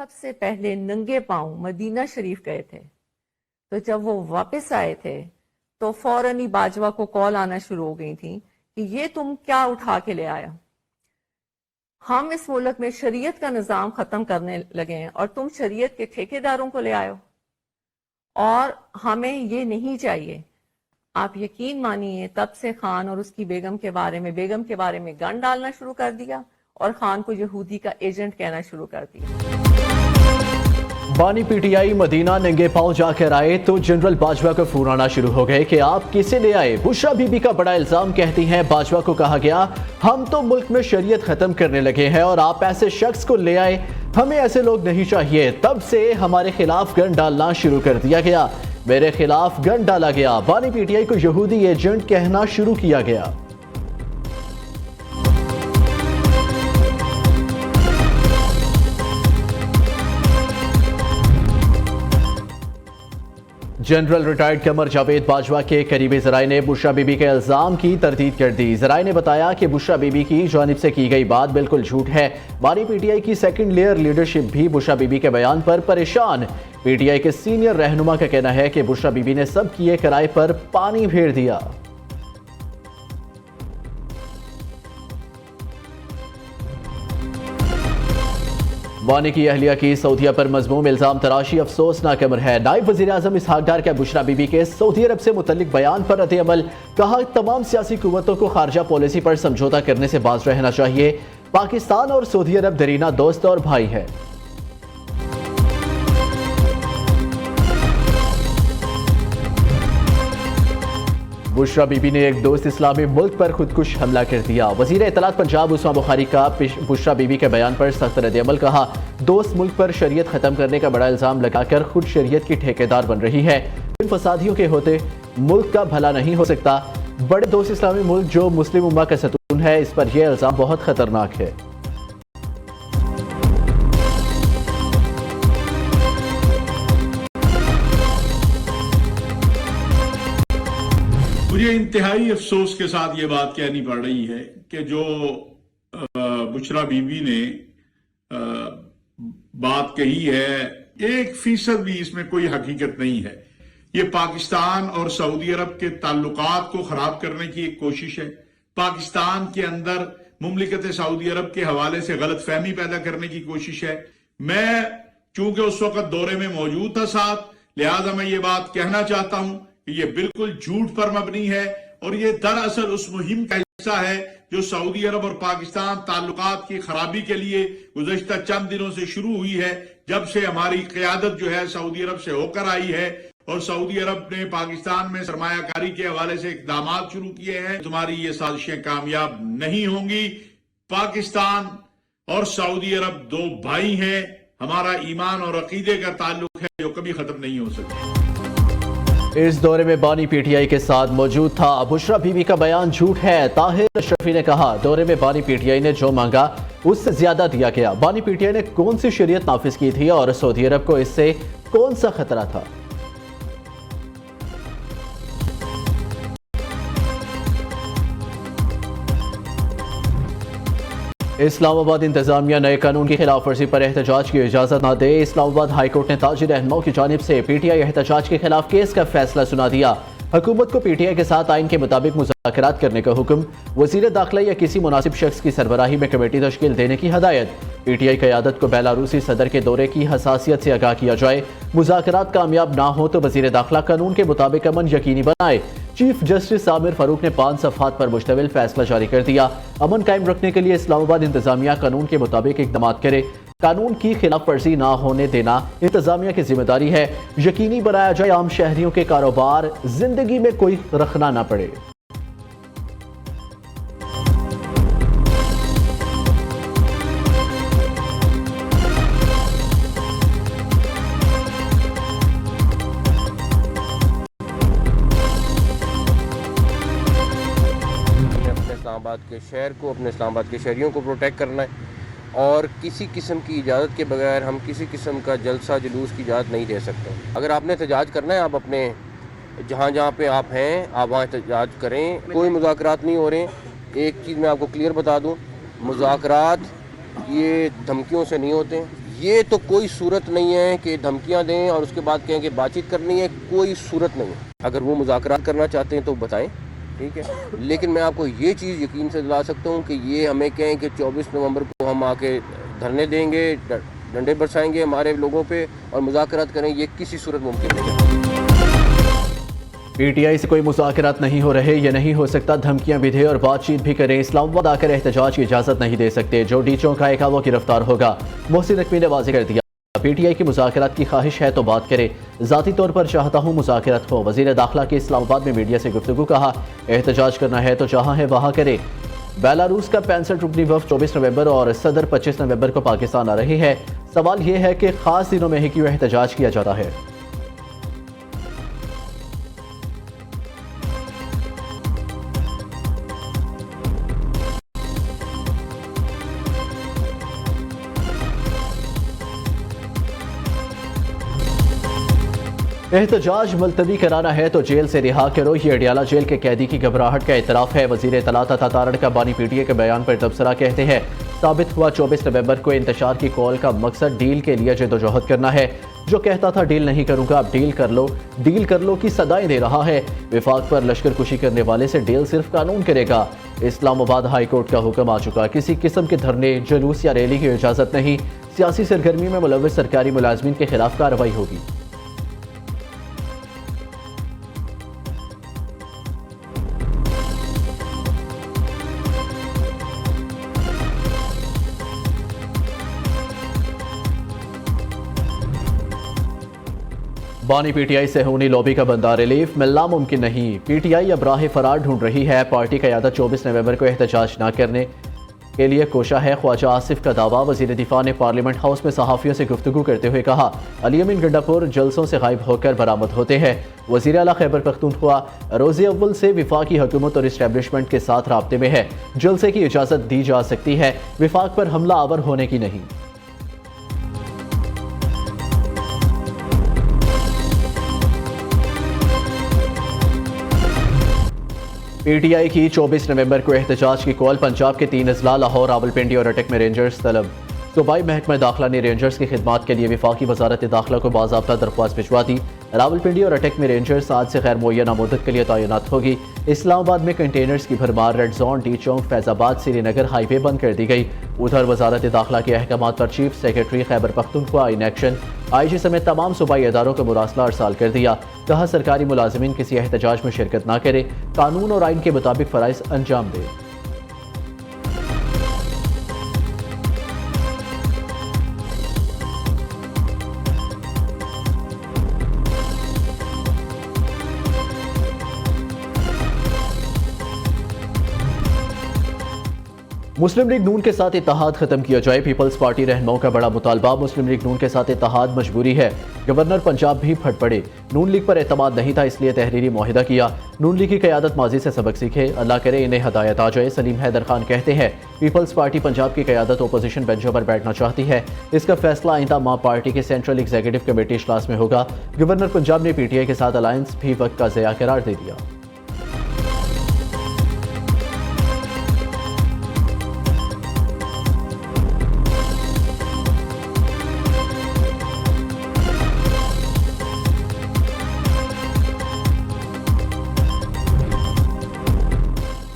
सबसे पहले नंगे पांव मदीना शरीफ गए थे। तो जब वो वापस आए थे तो फौरन ही बाजवा को कॉल आना शुरू हो गई थी कि ये तुम क्या उठा के ले आया, हम इस मुल्क में शरीयत का निज़ाम खत्म करने लगे हैं और तुम शरीयत के ठेकेदारों को ले आयो, और हमें ये नहीं चाहिए। आप यकीन मानिए तब से खान और उसकी बेगम के बारे में गन डालना शुरू कर दिया और खान को यहूदी का एजेंट कहना शुरू कर दिया। बानी पीटीआई मदीना नंगे पांव जाकर आए तो जनरल बाजवा को फोन आना शुरू हो गए कि आप किसे ले आए। बुशरा बीबी का बड़ा इल्जाम, कहती हैं बाजवा को कहा गया हम तो मुल्क में शरीयत खत्म करने लगे हैं और आप ऐसे शख्स को ले आए, हमें ऐसे लोग नहीं चाहिए। तब से हमारे खिलाफ गन डालना शुरू कर दिया गया, मेरे खिलाफ गन डाला गया, बानी पीटीआई को यहूदी एजेंट कहना शुरू किया गया। जनरल रिटायर्ड कमर जावेद बाजवा के करीबी जराये ने बुशरा बीबी के इल्जाम की तरदीद कर दी। जराये ने बताया कि बुशरा बीबी की जानिब से की गई बात बिल्कुल झूठ है। बानी पीटीआई की सेकंड लेयर लीडरशिप भी बुशरा बीबी के बयान पर परेशान। पीटीआई के सीनियर रहनुमा का कहना है कि बुशरा बीबी ने सब किए किराए पर पानी फेर दिया। बानी की अहलिया की सऊदीया पर मजमूम इल्जाम तराशी अफसोसनाक अमर है। नायब वज़ीर आज़म इसहाक डार का बुशरा बीबी के सऊदी अरब से मुतल्लिक बयान पर रद्द अमल, कहा तमाम सियासी कुव्वतों को खारजा पॉलिसी पर समझौता करने से बाज रहना चाहिए। पाकिस्तान और सऊदी अरब दरीना दोस्त और भाई है। बुशरा बीबी ने एक दोस्त इस्लामी मुल्क पर खुदकुश हमला कर दिया। वजीर इत्तलात पंजाब उस्मा बुखारी का बुशरा बीबी के बयान पर सख्त रद्द-ए-अमल, कहा दोस्त मुल्क पर शरीयत खत्म करने का बड़ा इल्जाम लगाकर खुद शरीयत की ठेकेदार बन रही है। इन फसादियों के होते मुल्क का भला नहीं हो सकता। बड़े दोस्त इस्लामी मुल्क जो मुस्लिम उम्मा का सतून है, इस पर यह इल्जाम बहुत खतरनाक है। मुझे इंतहाई अफसोस के साथ ये बात कहनी पड़ रही है कि जो बुशरा बीबी ने बात कही है 1% भी इसमें कोई हकीकत नहीं है। ये पाकिस्तान और सऊदी अरब के ताल्लुकात को खराब करने की एक कोशिश है। पाकिस्तान के अंदर मुमलिकत सऊदी अरब के हवाले से गलत फहमी पैदा करने की कोशिश है। मैं चूंकि उस वक्त दौरे में मौजूद था साथ, लिहाजा मैं ये बात कहना चाहता हूं कि ये बिल्कुल झूठ पर मबनी है और ये दरअसल उस मुहिम का हिस्सा है जो सऊदी अरब और पाकिस्तान ताल्लुकात की खराबी के लिए गुज़श्ता चंद दिनों से शुरू हुई है, जब से हमारी क़यादत जो है सऊदी अरब से होकर आई है और सऊदी अरब ने पाकिस्तान में सरमायाकारी के हवाले से इक़दाम शुरू किए हैं। तुम्हारी ये साजिशें कामयाब नहीं होंगी। पाकिस्तान और सऊदी अरब दो भाई हैं, हमारा ईमान और अकीदे का ताल्लुक है जो कभी खत्म नहीं हो सकता। इस दौरे में बानी पीटीआई के साथ मौजूद था। बुशरा बीबी का बयान झूठ है। ताहिर अशरफी ने कहा दौरे में बानी पीटीआई ने जो मांगा उससे ज्यादा दिया गया। बानी पीटीआई ने कौन सी शरीयत नाफिज की थी और सऊदी अरब को इससे कौन सा खतरा था। इस्लामाबाद इंतजामिया नए कानून की खिलाफ वर्जी पर एहतजाज की इजाजत न दे। इस्लामाबाद हाईकोर्ट ने ताजिर रहनुमाओं की जानिब से पीटीआई एहतजाज के खिलाफ केस का फैसला सुना दिया। हुकूमत को पीटीआई के साथ आइन के मुताबिक मुज़ाकरात करने का हुक्म, वज़ीर दाखिला या किसी मुनासिब शख्स की सरबराही में कमेटी तश्कील देने की हदायत। पीटीआई क़यादत को बेलारूसी सदर के दौरे की हसासियत से आगाह किया जाए। मुज़ाकरात कामयाब ना हो तो वज़ीर दाखिला कानून के मुताबिक अमन यकीनी बनाए। चीफ जस्टिस आमिर फारूक ने 5 सफ़हात पर मुश्तमिल फैसला जारी कर दिया। अमन कायम रखने के लिए इस्लामाबाद इंतजामिया कानून के मुताबिक इक़दाम करे। कानून की खिलाफ वर्जी ना होने देना इंतजामिया की जिम्मेदारी है। यकीनी बनाया जाए आम शहरियों के कारोबार जिंदगी में कोई रखना ना पड़े। इस्लामाबाद के शहर को, अपने इस्लामाबाद के शहरियों को प्रोटेक्ट करना है और किसी किस्म की इजाज़त के बगैर हम किसी किस्म का जलसा जुलूस की इजाज़त नहीं दे सकते। अगर आपने एहतजाज करना है, आप अपने जहाँ जहाँ पे आप हैं आप वहाँ एहतजाज करें। कोई मुज़ाकरात नहीं हो रहे। एक चीज़ मैं आपको क्लियर बता दूँ, मुज़ाकरात ये धमकियों से नहीं होते, ये तो कोई सूरत नहीं है कि धमकियां दें और उसके बाद कहें कि बातचीत करनी है, कोई सूरत नहीं है। अगर वो मुज़ाकरात करना चाहते हैं तो बताएं, ठीक है। लेकिन मैं आपको ये चीज़ यकीन से दिला सकता हूँ कि ये हमें कहें कि 24 नवंबर को हम आके धरने देंगे, डंडे बरसाएंगे हमारे लोगों पे और मुज़ाकरात करें, ये किसी सूरत मुमकिन नहीं है। पीटीआई से कोई मुज़ाकरात नहीं हो रहे, ये नहीं हो सकता। धमकियां भी दे और बातचीत भी करें, इस्लामाबाद आकर एहतजाज की इजाज़त नहीं दे सकते। जो डी चौंकाएगा वो गिरफ्तार होगा। मोहसिन नकवी ने वाज़ेह कर दिया, पीटीआई की मुज़ाकरात की ख्वाहिश है तो बात करे, ज़ाती तौर पर चाहता हूँ मुज़ाकरात हो। वज़ीर दाखिला की इस्लामाबाद में मीडिया से गुफ्तगू, कहा एहतजाज करना है तो जहाँ है वहाँ करे। बेलारूस का 65 रुकनी वफ़द 24 नवंबर और सदर 25 नवंबर को पाकिस्तान आ रही है। सवाल यह है कि खास दिनों में ही क्यों एहतजाज किया जाता है। एहतजाज मुलतवी कराना है तो जेल से रिहा करो, ये अडियाला जेल के कैदी की घबराहट का एतराफ़ है। वज़ीर इत्तलात तथा तारण का बानी पीटीए के बयान पर तबसरा, कहते हैं साबित हुआ 24 नवंबर को इंतशार की कॉल का मकसद डील के लिए जदोजहद करना है। जो कहता था डील नहीं करूंगा, अब डील कर लो की सदाएं दे रहा है। विफाक पर लश्कर कुशी करने वाले से डील सिर्फ कानून करेगा। इस्लामाबाद हाई कोर्ट का हुक्म आ चुका, किसी किस्म के धरने, जुलूस या रैली की इजाज़त नहीं। सियासी सरगर्मी में मुलव्वस सरकारी मुलाजमीन के खिलाफ कार्रवाई होगी। बानी पीटीआई से होनी लॉबी का बंदा, रिलीफ मिलना मुमकिन नहीं। पीटीआई अब राह फरार ढूंढ रही है। पार्टी क़यादत 24 नवंबर को एहतजाज न करने के लिए कोशा है। ख्वाजा आसिफ का दावा, वज़ीर दिफा ने पार्लियामेंट हाउस में सहाफ़ियों से गुफ्तगू करते हुए कहा, अली अमीन गंडापुर जलसों से गायब होकर बरामद होते हैं। वज़ीर आला खैबर पख्तूनख्वा रोज़े अव्वल से विफाकी हुकूमत और इस्टेब्लिशमेंट के साथ राब्ते में है। जलसे की इजाज़त दी जा सकती है, विफाक पर हमला आवर होने की नहीं। पीटीआई की 24 नवंबर को एहतजाज की कॉल, पंजाब के 3 अजला लाहौर, रावलपिंडी और अटक में रेंजर्स तलब। सूबाई महकमा दाखिला ने रेंजर्स की खिदमात के लिए विफाकी वजारत दाखिला को बाज़ाब्ता दरख्वास्त भिजवा दी। रावलपिंडी और अटक में रेंजर्स आज से गैर मुअय्यना मुद्दत के लिए तैनात होगी। इस्लामाबाद में कंटेनर्स की भरमार, रेड जोन, डी चौक, फैजाबाद श्रीनगर हाईवे बंद कर दी गई। उधर वजारत दाखिला के अहकामात पर chief secretary Khyber Pakhtunkhwa in action, IG समेत तमाम सूबाई इदारों को मुरासला अरसाल कर दिया। कहा सरकारी मुलाजमीन किसी एहतजाज में शिरकत न करे, कानून और आइन के मुताबिक फ़राइज़ अंजाम दे। मुस्लिम लीग नून के साथ इत्तेहाद खत्म किया जाए, पीपल्स पार्टी रहनुमाओं का बड़ा मुतालबा। मुस्लिम लीग नून के साथ इत्तेहाद मजबूरी है। गवर्नर पंजाब भी फट पड़े, नून लीग पर एतमाद नहीं था इसलिए तहरीरी मुआहिदा किया। नून लीग की क़यादत माजी से सबक सीखे, अल्लाह करे इन्हें हदायत आ जाए। सलीम हैदर खान कहते हैं पीपल्स पार्टी पंजाब की क़यादत ओपोजिशन बेंचों पर बैठना चाहती है। इसका फैसला आइंदा माह पार्टी के सेंट्रल एग्जीक्यूटिव कमेटी इजलास में होगा। गवर्नर पंजाब ने पीटीआई के साथ अलायंस भी वक्त का ज़िया करार दे दिया।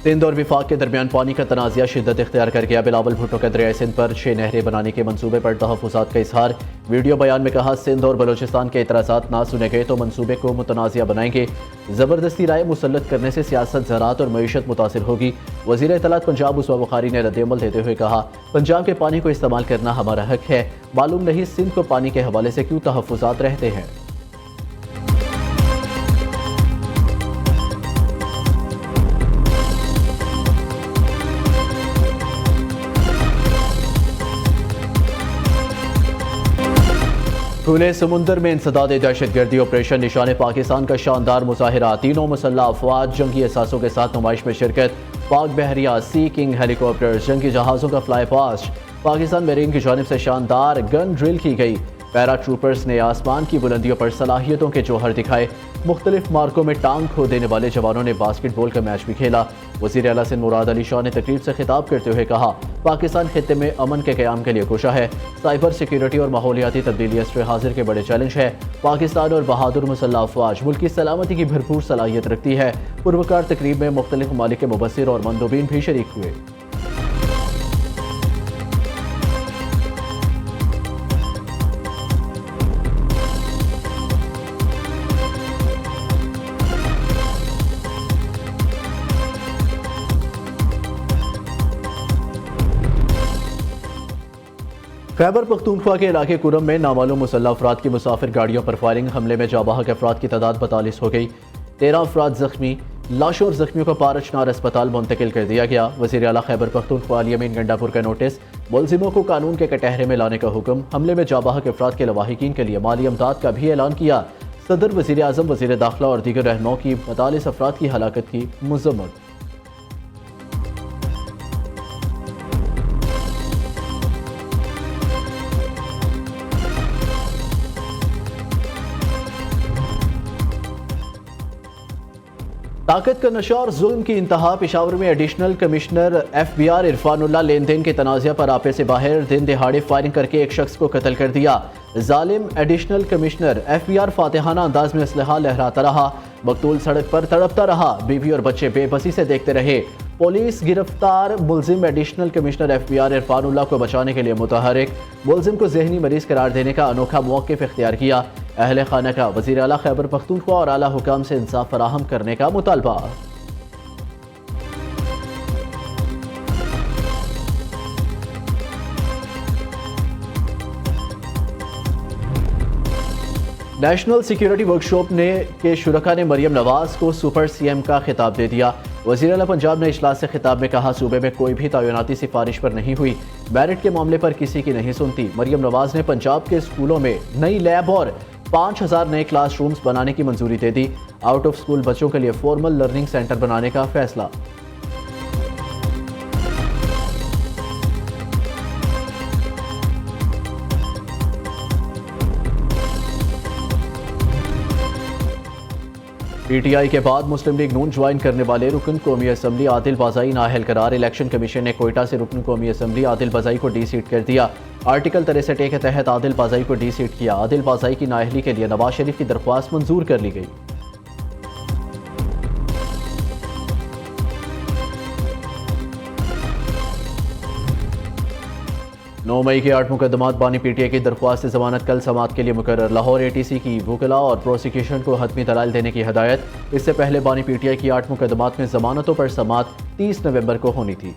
सिंध और विफाक के दरमियान पानी का तनाज़ा शिद्दत इख्तियार कर गया। बिलावल भुट्टो का दरियाए सिंध पर 6 नहरें बनाने के मंसूबे पर तहफ़्फ़ुज़ात का इजहार। वीडियो बयान में कहा, सिंध और बलोचिस्तान के एतराज़ात ना सुने गए तो मंसूबे को मुतनाज़िया बनाएंगे। ज़बरदस्ती राय मुसल्लत करने से सियासत, ज़राअत और मईशत मुतासिर होगी। वज़ीर इत्तलात पंजाब उसवा बुखारी ने रद्द-ए-अमल देते हुए कहा, पंजाब के पानी को इस्तेमाल करना हमारा हक है। मालूम नहीं सिंध को पानी के हवाले से क्यों तहफ़्फ़ुज़ात रहते हैं। खुले समुंदर में इंसदाद दहशतगर्दी ऑपरेशन निशाने पाकिस्तान का शानदार मुजाहिरा। तीनों मुसल्लह अफवाज जंगी एहसासों के साथ नुमाइश में शिरकत। पाक बहरिया, सी किंग हेलीकॉप्टर, जंगी जहाज़ों का फ्लाई पास्ट। पाकिस्तान मेरीन की जानिब से शानदार गन ड्रिल की गई। पैरा ट्रूपर्स ने आसमान की बुलंदियों पर सलाहियतों के जौहर दिखाए। मुख्तलिफ मार्कों में टांग खो देने वाले जवानों ने बास्केटबॉल का मैच भी खेला। वज़ीर आला सिंध मुराद अली शाह ने तकरीब से खिताब करते हुए कहा, पाकिस्तान खित्ते में अमन के क़याम के लिए कोशा है। साइबर सिक्योरिटी और माहौलियाती तब्दीली असर हाजिर के बड़े चैलेंज है। पाकिस्तान और बहादुर मुसल्लह अफवाज मुल्क की सलामती की भरपूर सलाहियत रखती है। पुरवकार तकरीब में मुख्तलिफ ममालिक के मुबस्सिर और मंदोबीन भी शरीक हुए। खैबर पख्तूनख्वा के इलाके कुरम में नामालूम मुसल्लह अफराद की मुसाफिर गाड़ियों पर फायरिंग। हमले में जाबाहक अफराद की तादाद 42 हो गई। 13 अफराद जख्मी। लाशों और जख्मियों को पारचनार अस्पताल मुंतकिल कर दिया गया। वज़ीर आला खैबर पख्तूनख्वा अली अमीन गंडापुर का नोटिस। मुलजिमों को कानून के कटहरे में लाने का हुक्म। हमले में जाबाहक अफराद के लवाहिकीन के लिए माली इमदाद का भी ऐलान किया। सदर, वज़ीर आज़म, वज़ीर दाखिला और दीगर रहनुमाओं की 42 अफराद की हलाकत की मज़म्मत। ताकत का नशा और जुल्म की इंतहा। पेशावर में एडिशनल कमिश्नर FBI इरफानुल्लाह लेन देन के तनाज़ा पर आपे से बाहर दिन दिहाड़े फायरिंग करके एक शख्स को कत्ल कर दिया। जालिम एडिशनल कमिश्नर FBI फातिहाना अंदाज में असलहा लहराता रहा। मकतूल सड़क पर तड़पता रहा। बीवी और बच्चे बेबसी से देखते रहे। पुलिस गिरफ्तार मुलजिम एडिशनल कमिश्नर FBI इरफानुल्लाह को बचाने के लिए मुतहरिक। मुलजिम को जहनी मरीज करार देने का अनोखा मौक़िफ़ इख्तियार किया। अहले खाना का वज़ीर आला खैबर पख्तूनख्वा और आला हुकाम से इंसाफ फराहम करने का मुतालबा। नेशनल सिक्योरिटी वर्कशॉप के शुरका ने मरियम नवाज को सुपर CM का खिताब दे दिया। वज़ीर आला पंजाब ने इजलास से खिताब में कहा, सूबे में कोई भी तैनाती सिफारिश पर नहीं हुई। मेरिट के मामले पर किसी की नहीं सुनती। मरियम नवाज ने पंजाब के स्कूलों में नई लैब और 5000 नए क्लासरूम्स बनाने की मंजूरी दे दी। आउट ऑफ स्कूल बच्चों के लिए फॉर्मल लर्निंग सेंटर बनाने का फैसला। 'PTI के बाद मुस्लिम लीग नून ज्वाइन करने वाले रुकन कौमी असम्बली आदिल बाज़ाई नाअहल करार। इलेक्शन कमीशन ने कोयटा से रुकन कौमी असम्बली आदिल बाज़ाई को डी सीट कर दिया। आर्टिकल 63A के तहत आदिल बाज़ाई को डी सीट किया। आदिल बाज़ाई की नाअहली के लिए नवाज शरीफ की दरख्वास्त मंजूर कर ली गई। नौ मई के 8 मुकदमात बानी PTI की दरख्वास्त जमानत कल समाअत के लिए मुकर्रर। लाहौर ATC की वकला और प्रोसिक्यूशन को हतमी दलाइल देने की हदायत। इससे पहले बानी PTI की 8 मुकदमात में जमानतों पर समाअत 30 नवंबर को होनी थी।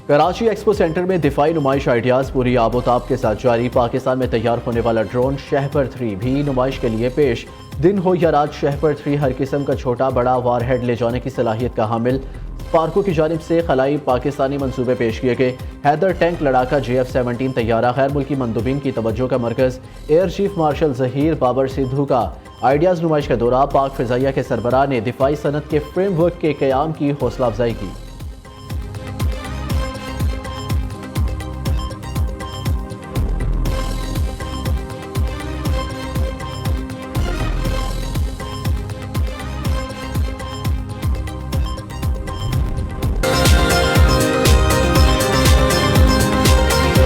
कराची एक्सपो सेंटर में दिफाई नुमाइश आइडियाज़ पूरी आबोताब के साथ जारी। पाकिस्तान में तैयार होने वाला ड्रोन शहपर 3 भी नुमाइश के लिए पेश। दिन हो या रात, शहपर 3 हर किस्म का छोटा बड़ा वारहेड ले जाने की सलाहियत का हामिल। स्पार्को की जानिब से खलाई पाकिस्तानी मंसूबे पेश किए गए। हैदर टैंक लड़ाका JF-17 तैयारा गैर मुल्की मंदूबीन की तवज्जो का मरकज़। Air chief marshal Zaheer Babar Sidhu का आइडियाज़ नुमाइश का दौरा। पाक फ़िज़ाइया के सरबराह ने दिफाई सनत के फ्रेमवर्क के क़याम की हौसला अफजाई की।